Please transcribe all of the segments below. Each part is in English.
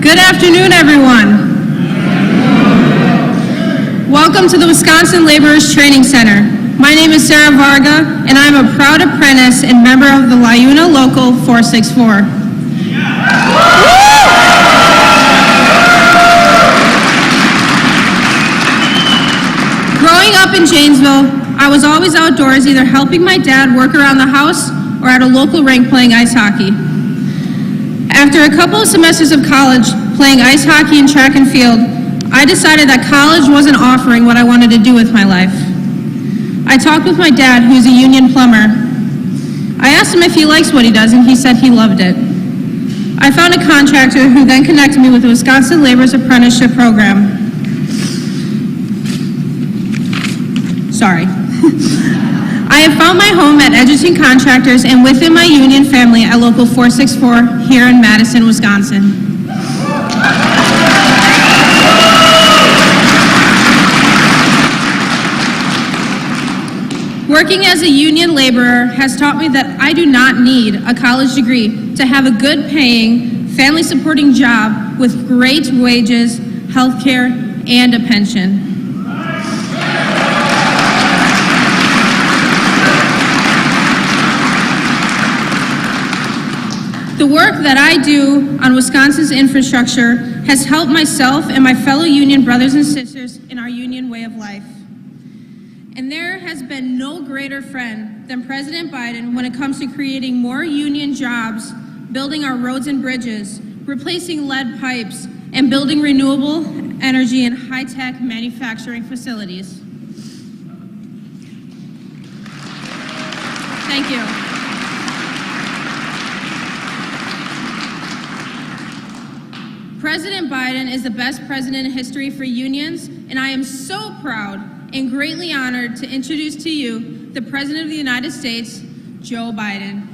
Good afternoon, everyone. Welcome to the Wisconsin Laborers Training Center. My name is Sarah Varga, and I'm a proud apprentice and member of the LiUNA Local 464. Growing up in Janesville, I was always outdoors, either helping my dad work around the house or at a local rink playing ice hockey. After a couple of semesters of college playing ice hockey and track and field, I decided that college wasn't offering what I wanted to do with my life. I talked with my dad, who's a union plumber. I asked him if he likes what he does, and he said he loved it. I found a contractor who then connected me with the Wisconsin Laborers Apprenticeship Program. I have found my home at Edgerton Contractors and within my union family at Local 464 here in Madison, Wisconsin. Working as a union laborer has taught me that I do not need a college degree to have a good paying, family supporting job with great wages, health care, and a pension. The work that I do on Wisconsin's infrastructure has helped myself and my fellow union brothers and sisters in our union way of life. And there has been no greater friend than President Biden when it comes to creating more union jobs, building our roads and bridges, replacing lead pipes, and building renewable energy and high-tech manufacturing facilities. Thank you. President Biden is the best president in history for unions, and I am so proud and greatly honored to introduce to you the President of the United States, Joe Biden.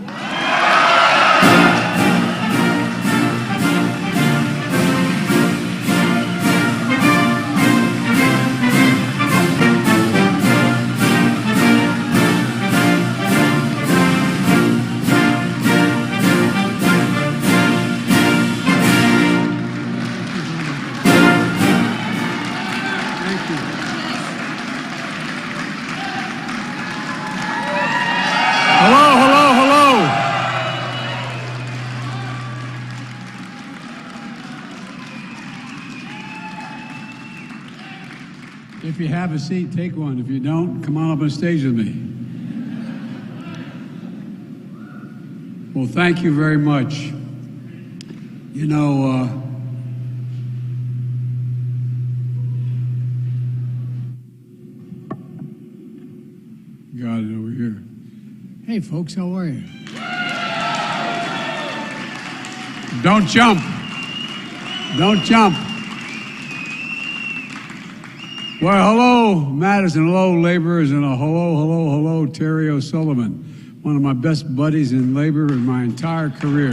If you have a seat, take one. If you don't, come on up on stage with me. Well, thank you very much. You know, got it over here. Hey, folks, how are you? Don't jump. Don't jump. Well, hello, Madison. Hello, laborers, and a hello, Terry O'Sullivan, one of my best buddies in labor in my entire career.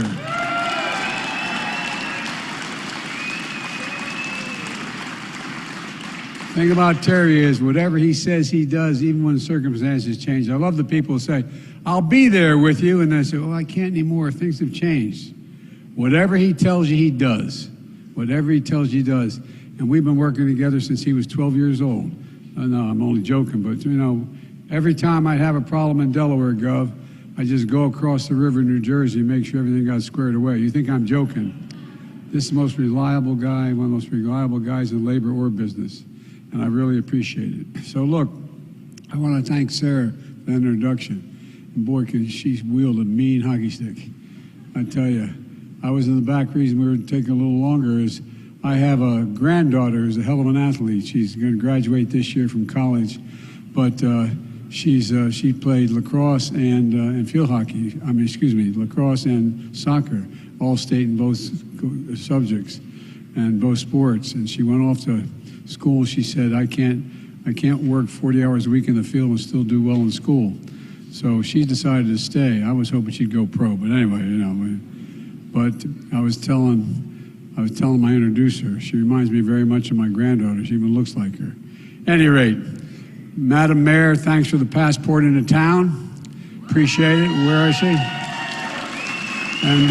Thing about Terry is whatever he says he does, even when circumstances change. I love the people who say, I'll be there with you, and I say, well, I can't anymore. Things have changed. Whatever he tells you, he does. Whatever he tells you, he does. And we've been working together since he was 12 years old. No, I'm only joking, but you know, every time I have a problem in Delaware, Gov, I just go across the river in New Jersey and make sure everything got squared away. You think I'm joking? This is the most reliable guy, one of the most reliable guys in labor or business, and I really appreciate it. So look, I want to thank Sarah for the introduction. And boy, can she wield a mean hockey stick. I tell you, I was in the back. Reason we were taking a little longer is I have a granddaughter who's a hell of an athlete. She's going to graduate this year from college, but she played lacrosse and field hockey. Lacrosse and soccer, all state in both subjects and both sports. And she went off to school. She said, I can't work 40 hours a week in the field and still do well in school. So she decided to stay. I was hoping she'd go pro, but anyway, you know. But I was telling my introducer, she reminds me very much of my granddaughter. She even looks like her. At any rate, Madam Mayor, thanks for the passport into town. Appreciate it. Where is she? And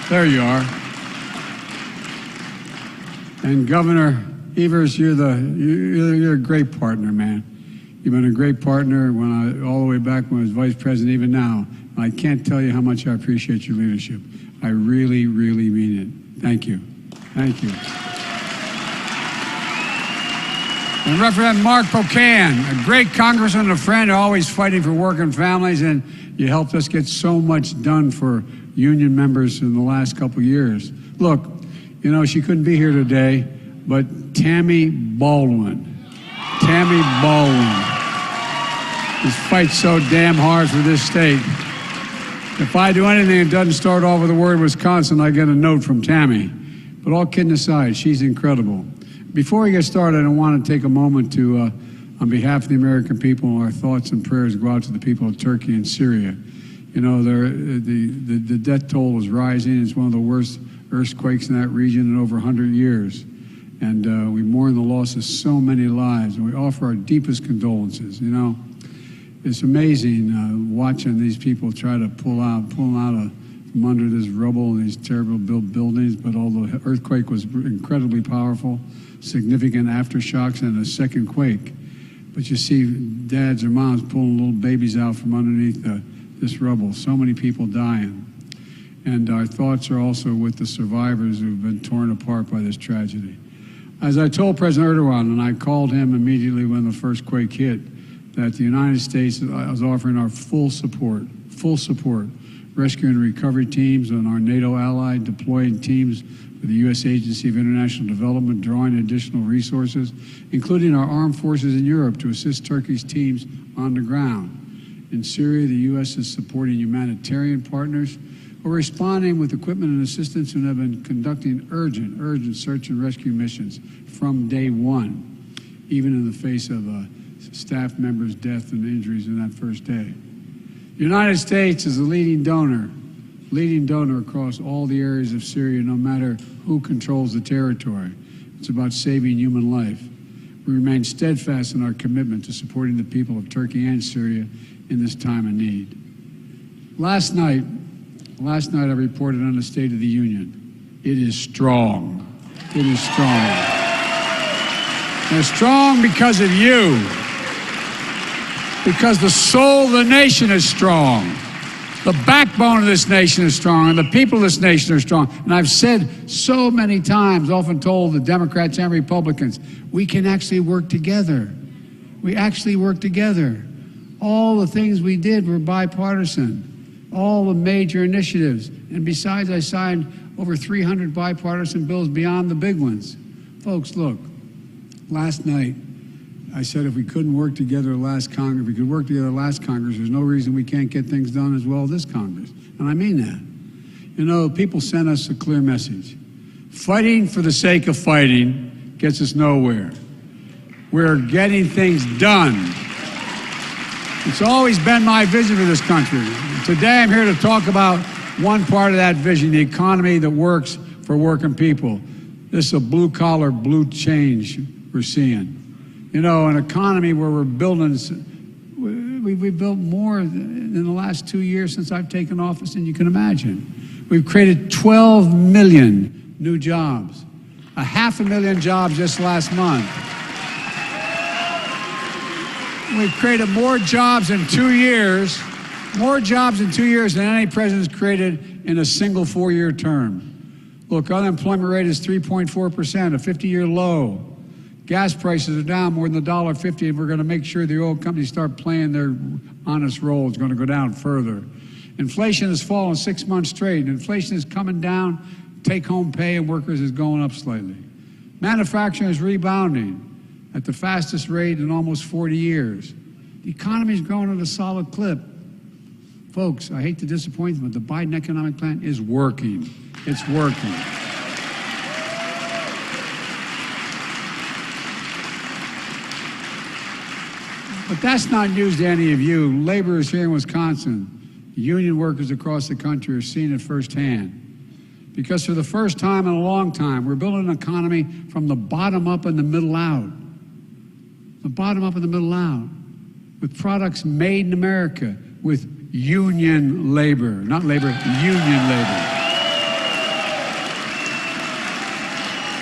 there you are. And Governor Evers, you're a great partner, man. You've been a great partner all the way back when I was vice president, even now. And I can't tell you how much I appreciate your leadership. I really, really mean it. Thank you. Thank you. And Representative Mark Pocan, a great congressman and a friend, always fighting for working families, and you helped us get so much done for union members in the last couple of years. Look, you know, she couldn't be here today, but Tammy Baldwin just fights so damn hard for this state. If I do anything that doesn't start off with the word Wisconsin, I get a note from Tammy. But all kidding aside, she's incredible. Before we get started, I want to take a moment to, on behalf of the American people, our thoughts and prayers go out to the people of Turkey and Syria. You know, the death toll is rising. It's one of the worst earthquakes in that region in over 100 years. And we mourn the loss of so many lives, and we offer our deepest condolences. You know, it's amazing watching these people try to pull out from under this rubble and these terrible built buildings, but although the earthquake was incredibly powerful, significant aftershocks and a second quake. But you see dads or moms pulling little babies out from underneath this rubble. So many people dying. And our thoughts are also with the survivors who've been torn apart by this tragedy. As I told President Erdogan, and I called him immediately when the first quake hit, that the United States was offering our full support, rescue and recovery teams and our NATO ally, deploying teams with the U.S. Agency of International Development, drawing additional resources, including our armed forces in Europe to assist Turkey's teams on the ground. In Syria, the U.S. is supporting humanitarian partners who are responding with equipment and assistance and have been conducting urgent search and rescue missions from day one, even in the face of staff members' death and injuries in that first day. The United States is a leading donor across all the areas of Syria, no matter who controls the territory. It's about saving human life. We remain steadfast in our commitment to supporting the people of Turkey and Syria in this time of need. Last night I reported on the State of the Union. It is strong. It is strong. And it's strong because of you. Because the soul of the nation is strong. The backbone of this nation is strong, and the people of this nation are strong. And I've said so many times, often told the Democrats and Republicans, we can actually work together. We actually work together. All the things we did were bipartisan. All the major initiatives. And besides, I signed over 300 bipartisan bills beyond the big ones. Folks, look, last night, I said if we couldn't work together last Congress, if we could work together last Congress, there's no reason we can't get things done as well this Congress. And I mean that. You know, people sent us a clear message. Fighting for the sake of fighting gets us nowhere. We're getting things done. It's always been my vision for this country. Today I'm here to talk about one part of that vision, the economy that works for working people. This is a blue-collar, blue change we're seeing. You know, an economy where we're building, we've built more in the last 2 years since I've taken office than you can imagine. We've created 12 million new jobs, 500,000 jobs just last month. We've created more jobs in 2 years, than any president's created in a single 4-year term. Look, unemployment rate is 3.4%, a 50-year low. Gas prices are down more than $1.50, and we're going to make sure the oil companies start playing their honest role. It's going to go down further. Inflation has fallen 6 months straight. Inflation is coming down. Take-home pay of workers is going up slightly. Manufacturing is rebounding at the fastest rate in almost 40 years. The economy is growing at a solid clip. Folks, I hate to disappoint you, but the Biden economic plan is working. It's working. But that's not news to any of you. Laborers here in Wisconsin, union workers across the country are seeing it firsthand. Because for the first time in a long time, we're building an economy from the bottom up and the middle out. The bottom up and the middle out. With products made in America, with union labor. Not labor, union labor.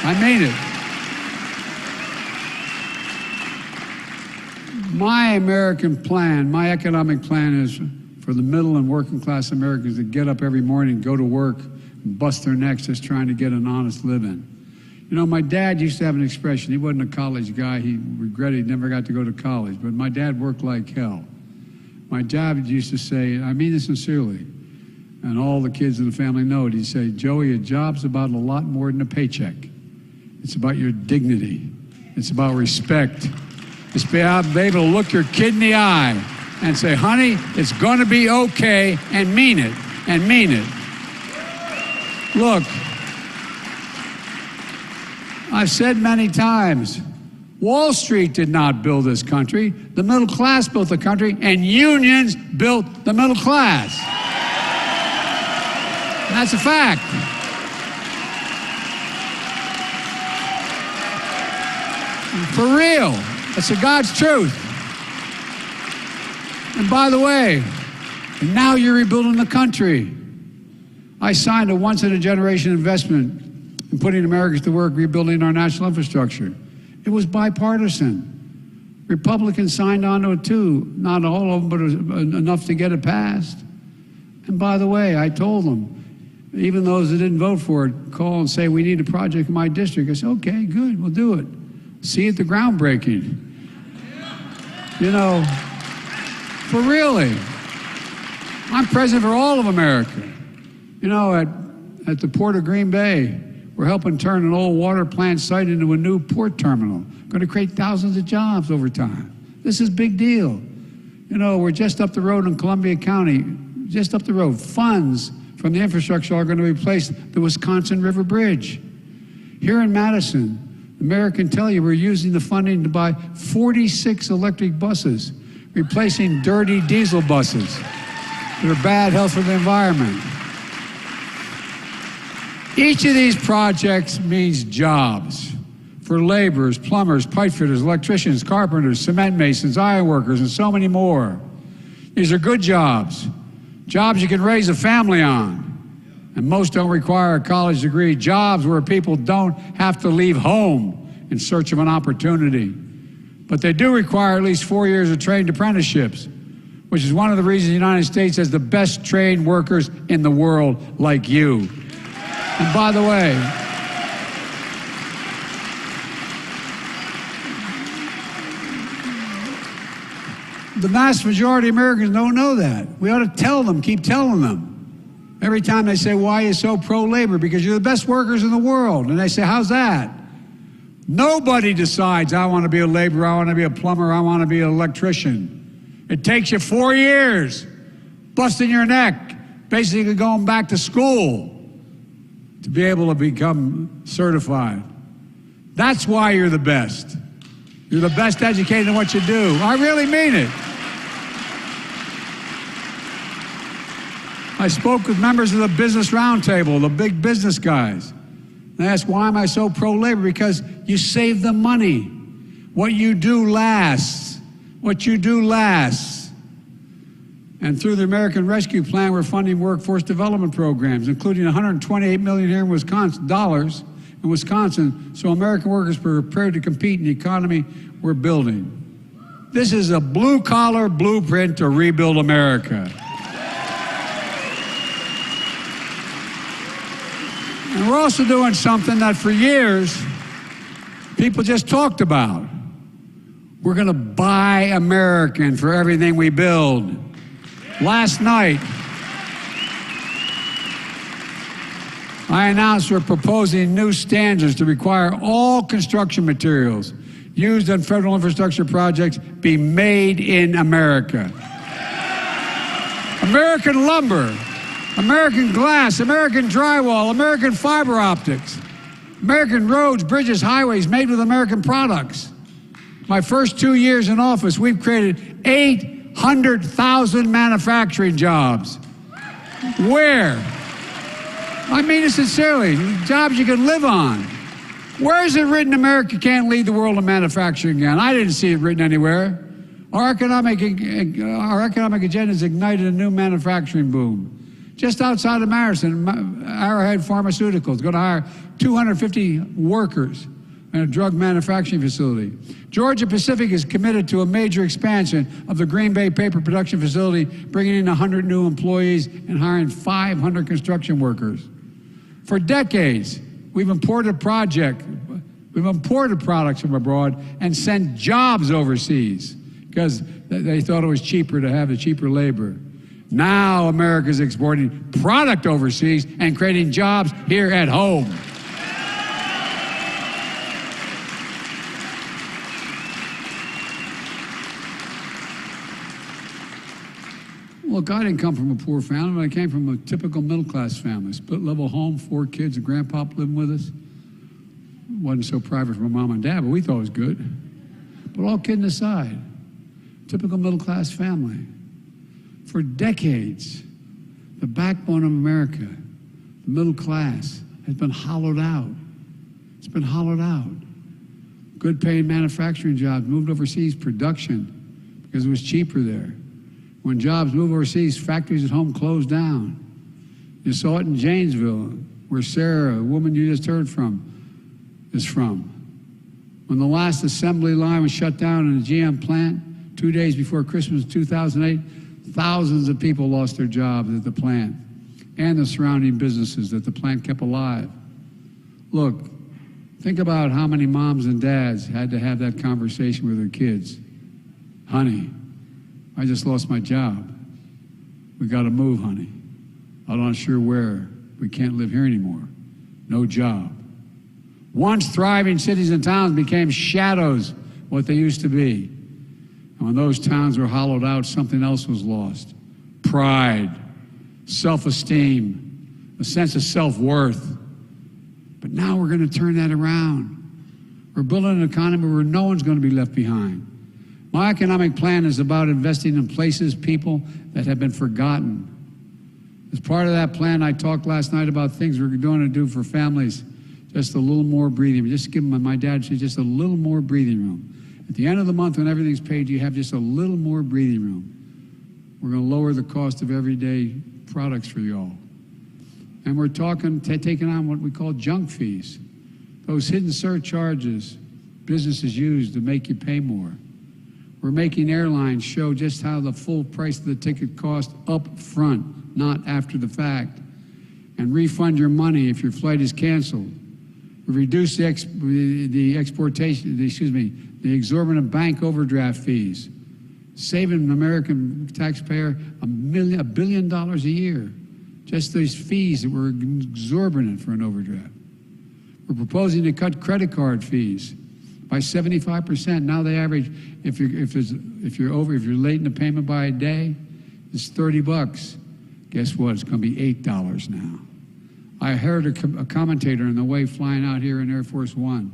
I mean it. My American plan, my economic plan is for the middle and working class Americans to get up every morning, go to work, and bust their necks just trying to get an honest living. You know, my dad used to have an expression. He wasn't a college guy. He regretted he never got to go to college. But my dad worked like hell. My dad used to say, I mean this sincerely, and all the kids in the family know it, he'd say, Joey, a job's about a lot more than a paycheck. It's about your dignity. It's about respect. It's about being able to look your kid in the eye and say, honey, it's going to be okay, and mean it, and mean it. Look, I've said many times, Wall Street did not build this country. The middle class built the country, and unions built the middle class. That's a fact. For real. That's the God's truth. And by the way, now you're rebuilding the country. I signed a once-in-a-generation investment in putting Americans to work rebuilding our national infrastructure. It was bipartisan. Republicans signed on to it too. Not all of them, but enough to get it passed. And by the way, I told them, even those that didn't vote for it, call and say, we need a project in my district. I said, okay, good, we'll do it. See you at the groundbreaking. You know, for really, I'm president for all of America. You know, at the Port of Green Bay, we're helping turn an old water plant site into a new port terminal. Going to create thousands of jobs over time. This is a big deal. You know, we're just up the road in Columbia County, just up the road. Funds from the infrastructure are going to replace the Wisconsin River Bridge. Here in Madison, the mayor can tell you we're using the funding to buy 46 electric buses, replacing dirty diesel buses that are bad health for the environment. Each of these projects means jobs for laborers, plumbers, pipe fitters, electricians, carpenters, cement masons, iron workers, and so many more. These are good jobs, jobs you can raise a family on. And most don't require a college degree, jobs where people don't have to leave home in search of an opportunity. But they do require at least 4 years of trained apprenticeships, which is one of the reasons the United States has the best trained workers in the world like you. And by the way, the vast majority of Americans don't know that. We ought to tell them, keep telling them. Every time they say, why are you so pro-labor? Because you're the best workers in the world. And they say, how's that? Nobody decides, I want to be a laborer, I want to be a plumber, I want to be an electrician. It takes you 4 years, busting your neck, basically going back to school to be able to become certified. That's why you're the best. You're the best educated in what you do. I really mean it. I spoke with members of the Business Roundtable, the big business guys. They asked, why am I so pro-labor? Because you save them money. What you do lasts. What you do lasts. And through the American Rescue Plan, we're funding workforce development programs, including $128 million here in Wisconsin, so American workers are prepared to compete in the economy we're building. This is a blue-collar blueprint to rebuild America. And we're also doing something that for years people just talked about. We're going to buy American for everything we build. Last night, I announced we're proposing new standards to require all construction materials used on federal infrastructure projects be made in America. American lumber, American glass, American drywall, American fiber optics, American roads, bridges, highways made with American products. My first 2 years in office, we've created 800,000 manufacturing jobs. Where? I mean it sincerely, jobs you can live on. Where is it written America can't lead the world in manufacturing again? I didn't see it written anywhere. Our economic agenda has ignited a new manufacturing boom. Just outside of Madison, Arrowhead Pharmaceuticals is going to hire 250 workers and a drug manufacturing facility. Georgia Pacific is committed to a major expansion of the Green Bay paper production facility, bringing in 100 new employees and hiring 500 construction workers. For decades, we've imported products from abroad and sent jobs overseas because they thought it was cheaper to have the cheaper labor. Now America's exporting product overseas and creating jobs here at home. Look, I didn't come from a poor family, but I came from a typical middle-class family. Split-level home, 4 kids, and grandpa living with us. Wasn't so private for my mom and dad, but we thought it was good. But all kidding aside, typical middle-class family. For decades, the backbone of America, the middle class, has been hollowed out. It's been hollowed out. Good-paying manufacturing jobs moved overseas, production, because it was cheaper there. When jobs move overseas, factories at home close down. You saw it in Janesville, where Sarah, the woman you just heard from, is from. When the last assembly line was shut down in the GM plant, 2 days before Christmas 2008, thousands of people lost their jobs at the plant and the surrounding businesses that the plant kept alive. Look, think about how many moms and dads had to have that conversation with their kids. Honey, I just lost my job. We got to move, honey. I'm not sure where. We can't live here anymore. No job. Once thriving cities and towns became shadows of what they used to be. And when those towns were hollowed out, something else was lost. Pride, self-esteem, a sense of self-worth. But now we're going to turn that around. We're building an economy where no one's going to be left behind. My economic plan is about investing in places, people that have been forgotten. As part of that plan, I talked last night about things we're going to do for families. Just a little more breathing room. Just give them, my dad said, just a little more breathing room. At the end of the month, when everything's paid, you have just a little more breathing room. We're going to lower the cost of everyday products for you all. And we're taking on what we call junk fees. Those hidden surcharges businesses use to make you pay more. We're making airlines show just how the full price of the ticket costs up front, not after the fact. And refund your money if your flight is canceled. We reduce the exorbitant bank overdraft fees, saving an American taxpayer $1 billion a year. Just these fees that were exorbitant for an overdraft. We're proposing to cut credit card fees by 75%. Now they average, if you're late in the payment by a day, it's $30. Guess what? It's going to be $8 now. I heard a commentator on the way flying out here in Air Force One,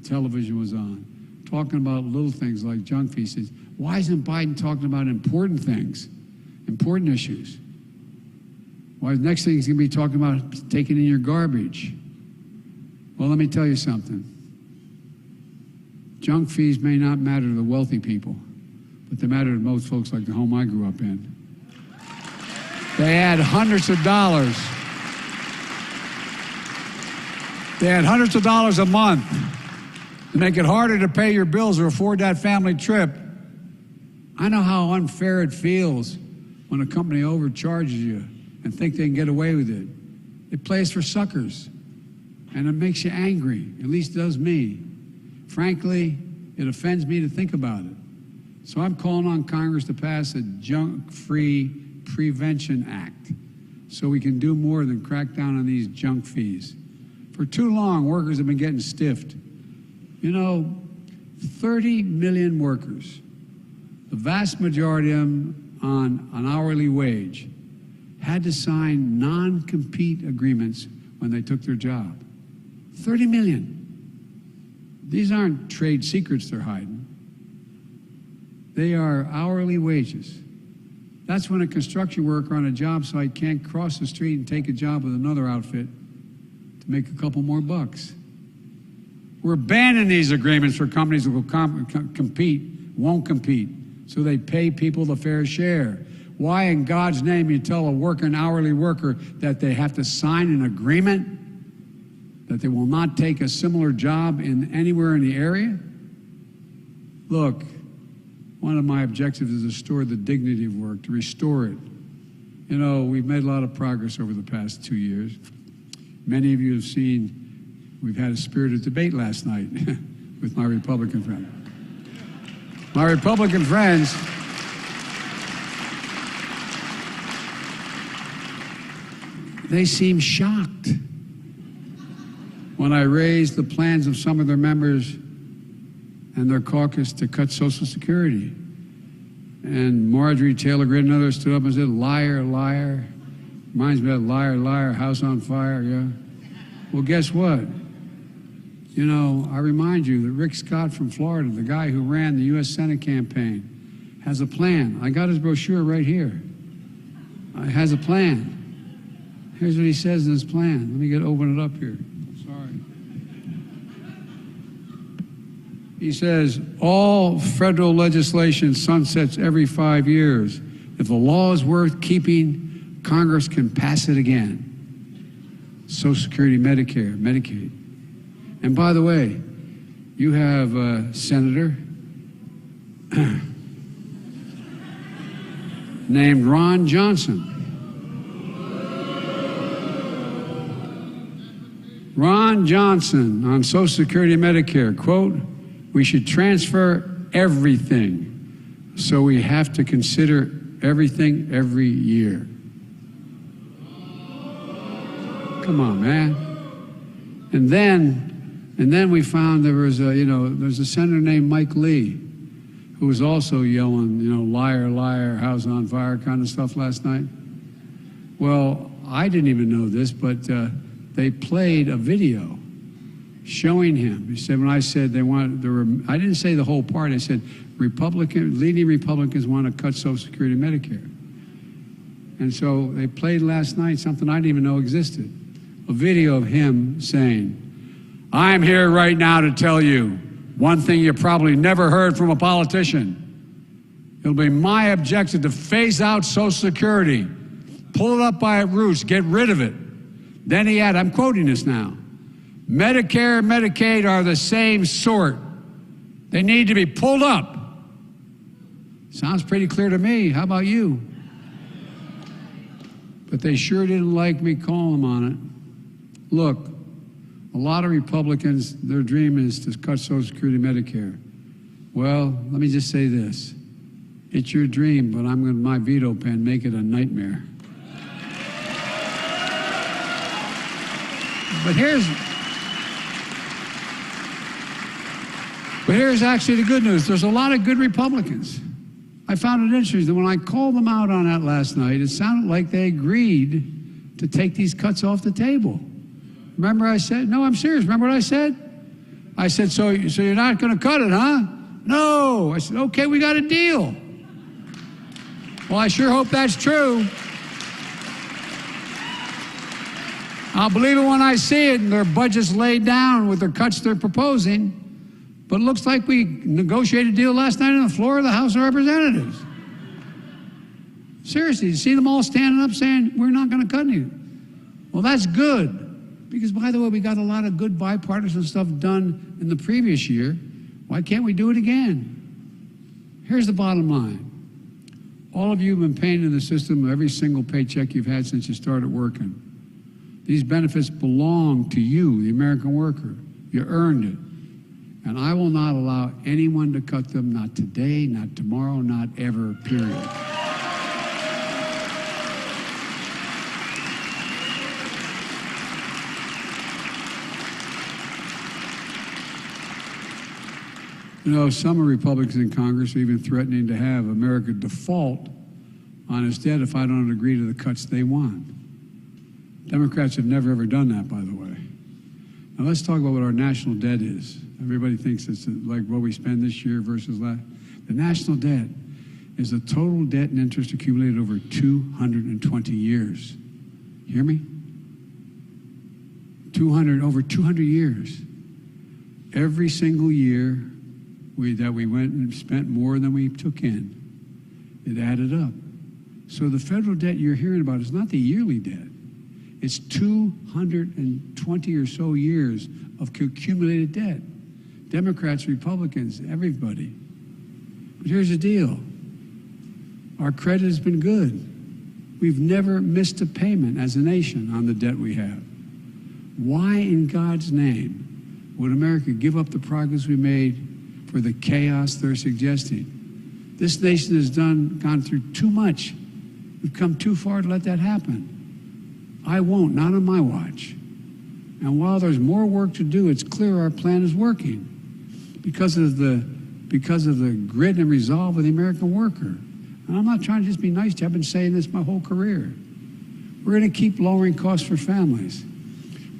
television was on, talking about little things like junk fees. He says, why isn't Biden talking about important things, important issues? Why the next thing he's going to be talking about taking in your garbage? Well, let me tell you something. Junk fees may not matter to the wealthy people, but they matter to most folks like the home I grew up in. They add hundreds of dollars. They add hundreds of dollars a month to make it harder to pay your bills or afford that family trip. I know how unfair it feels when a company overcharges you and think they can get away with it. It plays for suckers, and it makes you angry. At least it does me. Frankly, it offends me to think about it. So I'm calling on Congress to pass a junk-free prevention act so we can do more than crack down on these junk fees. For too long, workers have been getting stiffed. You know, 30 million workers, the vast majority of them on an hourly wage, had to sign non-compete agreements when they took their job. 30 million. These aren't trade secrets they're hiding. They are hourly wages. That's when a construction worker on a job site can't cross the street and take a job with another outfit to make a couple more bucks. We're banning these agreements for companies that will won't compete, so they pay people the fair share. Why in God's name you tell an hourly worker that they have to sign an agreement? that they will not take a similar job anywhere in the area? Look, one of my objectives is to restore the dignity of work, to restore it. You know, we've made a lot of progress over the past 2 years. Many of you have seen we've had a spirited debate last night with my Republican friends. My Republican friends they seem shocked when I raised the plans of some of their members and their caucus to cut Social Security. And Marjorie Taylor Greene and others stood up and said, liar, liar. Reminds me of liar, liar, house on fire, yeah. Well, guess what? You know, I remind you that Rick Scott from Florida, the guy who ran the U.S. Senate campaign, has a plan. I got his brochure right here. Has a plan. Here's what he says in his plan. Let me open it up here. Sorry. He says, all federal legislation sunsets every 5 years. If the law is worth keeping, Congress can pass it again. Social Security, Medicare, Medicaid. And by the way, you have a senator named Ron Johnson. Ron Johnson on Social Security and Medicare, quote, we should transfer everything, so we have to consider everything every year. Come on, man. And then we found there was there's a senator named Mike Lee who was also yelling, liar, liar, house on fire kind of stuff last night. Well, I didn't even know this, but they played a video showing him. He said, when I said I didn't say the whole part. I said, leading Republicans want to cut Social Security and Medicare. And so they played last night something I didn't even know existed. A video of him saying, I'm here right now to tell you one thing you probably never heard from a politician. It'll be my objective to phase out Social Security, pull it up by its roots, get rid of it. Then he had, I'm quoting this now, Medicare and Medicaid are the same sort. They need to be pulled up. Sounds pretty clear to me. How about you? But they sure didn't like me calling them on it. Look, a lot of Republicans, their dream is to cut Social Security and Medicare. Well, let me just say this. It's your dream, but I'm going to, my veto pen, make it a nightmare. But here's actually the good news. There's a lot of good Republicans. I found it interesting that when I called them out on that last night, it sounded like they agreed to take these cuts off the table. Remember I said, no, I'm serious. Remember what I said? I said, so you're not going to cut it, huh? No. I said, okay, we got a deal. Well, I sure hope that's true. I'll believe it when I see it and their budget's laid down with the cuts they're proposing. But it looks like we negotiated a deal last night on the floor of the House of Representatives. Seriously, you see them all standing up saying, we're not going to cut anything. Well, that's good. Because, by the way, we got a lot of good bipartisan stuff done in the previous year. Why can't we do it again? Here's the bottom line. All of you have been paying in the system every single paycheck you've had since you started working. These benefits belong to you, the American worker. You earned it. And I will not allow anyone to cut them, not today, not tomorrow, not ever, period. You know, some Republicans in Congress are even threatening to have America default on its debt if I don't agree to the cuts they want. Democrats have never, ever done that, by the way. Now, let's talk about what our national debt is. Everybody thinks it's like what we spend this year versus last. The national debt is the total debt and interest accumulated over 220 years. Hear me? Over 200 years. Every single year that we went and spent more than we took in, it added up. So the federal debt you're hearing about is not the yearly debt. It's 220 or so years of accumulated debt. Democrats, Republicans, everybody. But here's the deal. Our credit has been good. We've never missed a payment as a nation on the debt we have. Why in God's name would America give up the progress we made for the chaos they're suggesting? This nation has gone through too much. We've come too far to let that happen. I won't, not on my watch. And while there's more work to do, it's clear our plan is working because of the grit and resolve of the American worker. And I'm not trying to just be nice to you. I've been saying this my whole career. We're going to keep lowering costs for families.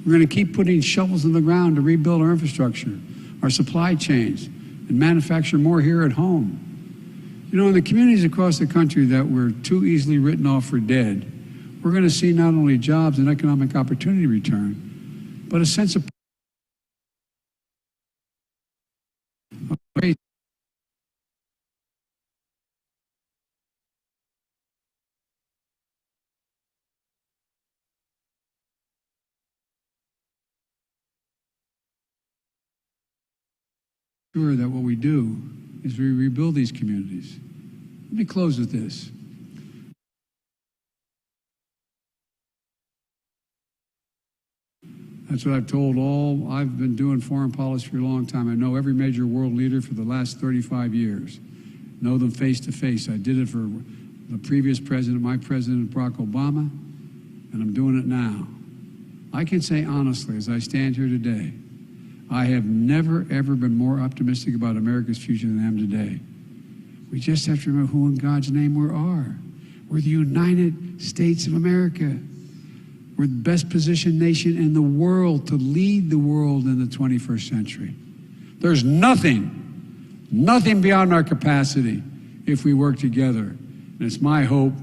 We're going to keep putting shovels in the ground to rebuild our infrastructure, our supply chains, and manufacture more here at home. You know, in the communities across the country that were too easily written off for dead, we're going to see not only jobs and economic opportunity return, but a sense of sure that what we do is we rebuild these communities. Let me close with this. That's what I've told I've been doing foreign policy for a long time. I know every major world leader for the last 35 years. Know them face to face. I did it for the previous president, my president, Barack Obama, and I'm doing it now. I can say honestly, as I stand here today, I have never, ever been more optimistic about America's future than I am today. We just have to remember who in God's name we are. We're the United States of America. We're the best positioned nation in the world to lead the world in the 21st century. There's nothing beyond our capacity if we work together. And it's my hope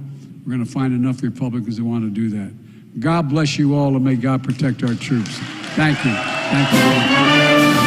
we're going to find enough Republicans that want to do that. God bless you all, and may God protect our troops. Thank you. Thank you.